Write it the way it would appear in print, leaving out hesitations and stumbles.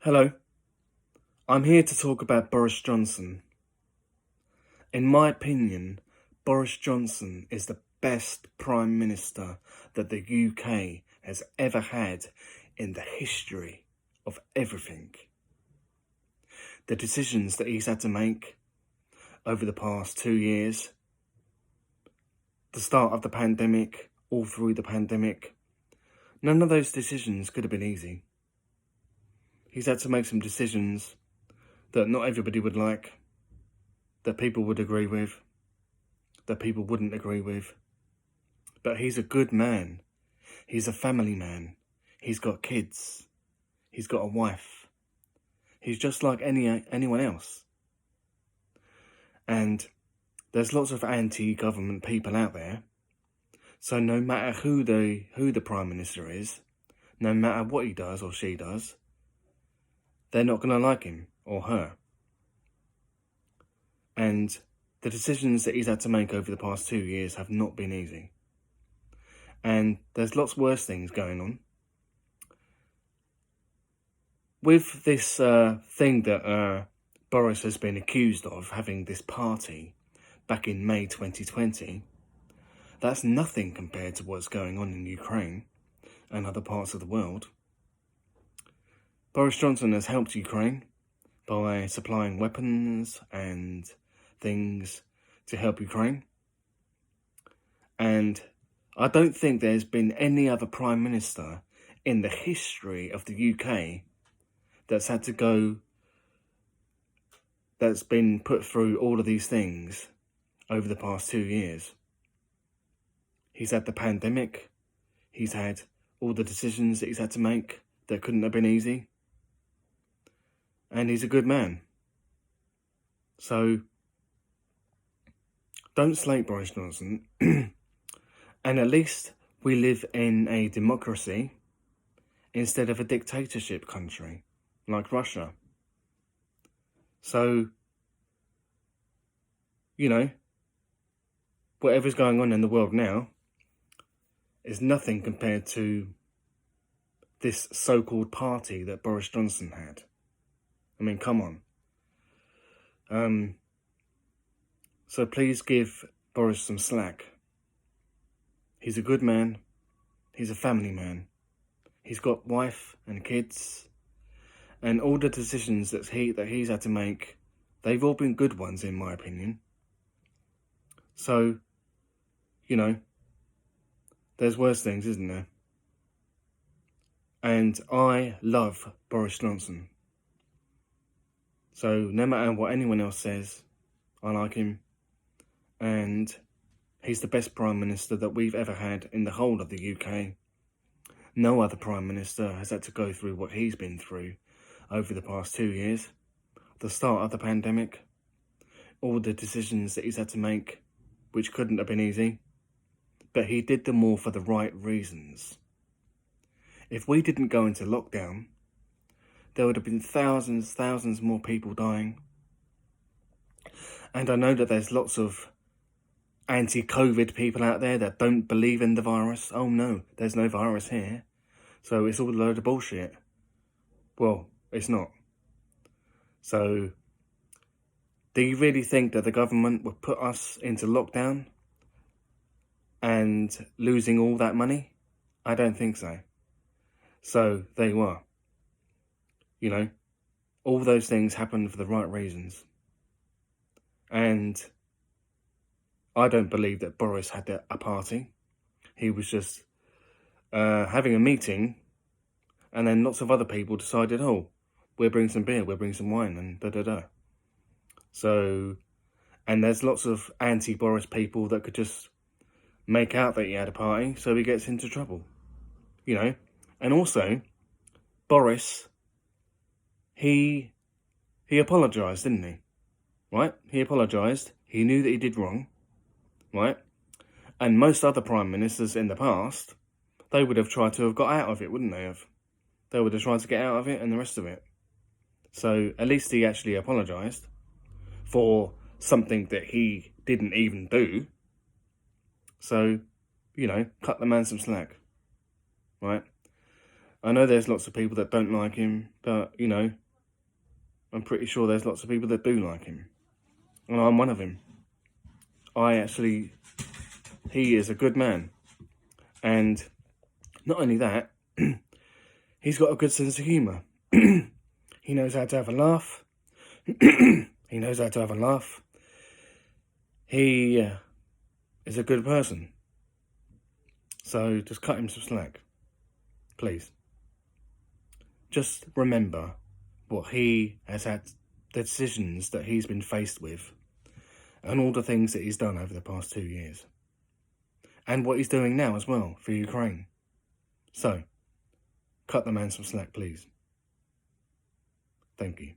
Hello, I'm here to talk about Boris Johnson. In my opinion, Boris Johnson is the best Prime Minister that the UK has ever had in the history of everything. The decisions that he's had to make over the past 2 years, the start of the pandemic, all through the pandemic, none of those decisions could have been easy. He's had to make some decisions that not everybody would like, that people would agree with, that people wouldn't agree with. But he's a good man. He's a family man. He's got kids. He's got a wife. He's just like anyone else. And there's lots of anti-government people out there. So no matter who the Prime Minister is, no matter what he does or she does, they're not going to like him or her. And the decisions that he's had to make over the past 2 years have not been easy. And there's lots worse things going on. With this thing that Boris has been accused of, having this party back in May 2020, that's nothing compared to what's going on in Ukraine and other parts of the world. Boris Johnson has helped Ukraine by supplying weapons and things to help Ukraine. And I don't think there's been any other Prime Minister in the history of the UK that's been put through all of these things over the past 2 years. He's had the pandemic. He's had all the decisions that he's had to make that couldn't have been easy. And he's a good man. So don't slate Boris Johnson. And at least we live in a democracy instead of a dictatorship country like Russia. So, whatever's going on in the world now is nothing compared to this so-called party that Boris Johnson had. I mean, come on. So please give Boris some slack. He's a good man. He's a family man. He's got wife and kids. And all the decisions that he's had to make, they've all been good ones in my opinion. So, there's worse things, isn't there? And I love Boris Johnson. So no matter what anyone else says, I like him. And he's the best Prime Minister that we've ever had in the whole of the UK. No other Prime Minister has had to go through what he's been through over the past 2 years. The start of the pandemic, all the decisions that he's had to make, which couldn't have been easy. But he did them all for the right reasons. If we didn't go into lockdown, there would have been thousands more people dying. And I know that there's lots of anti-COVID people out there that don't believe in the virus. Oh no, there's no virus here. So it's all a load of bullshit. Well, it's not. So, do you really think that the government would put us into lockdown and losing all that money? I don't think so. So, there you are. All those things happened for the right reasons. And I don't believe that Boris had a party. He was just having a meeting, and then lots of other people decided, oh, we'll bring some beer, we'll bring some wine, and da-da-da. So, and there's lots of anti-Boris people that could just make out that he had a party, so he gets into trouble. And also, Boris, he apologised, didn't he? Right? He apologised. He knew that he did wrong. Right? And most other Prime Ministers in the past, they would have tried to have got out of it, wouldn't they have? They would have tried to get out of it and the rest of it. So at least he actually apologised for something that he didn't even do. So, cut the man some slack. Right? I know there's lots of people that don't like him, but, you know, I'm pretty sure there's lots of people that do like him. And I'm one of them. He is a good man. And not only that, he's got a good sense of humour. He knows how to have a laugh. He knows how to have a laugh. He is a good person. So just cut him some slack, please. Just remember what he has had, the decisions that he's been faced with, and all the things that he's done over the past 2 years. And what he's doing now as well for Ukraine. So, cut the man some slack, please. Thank you.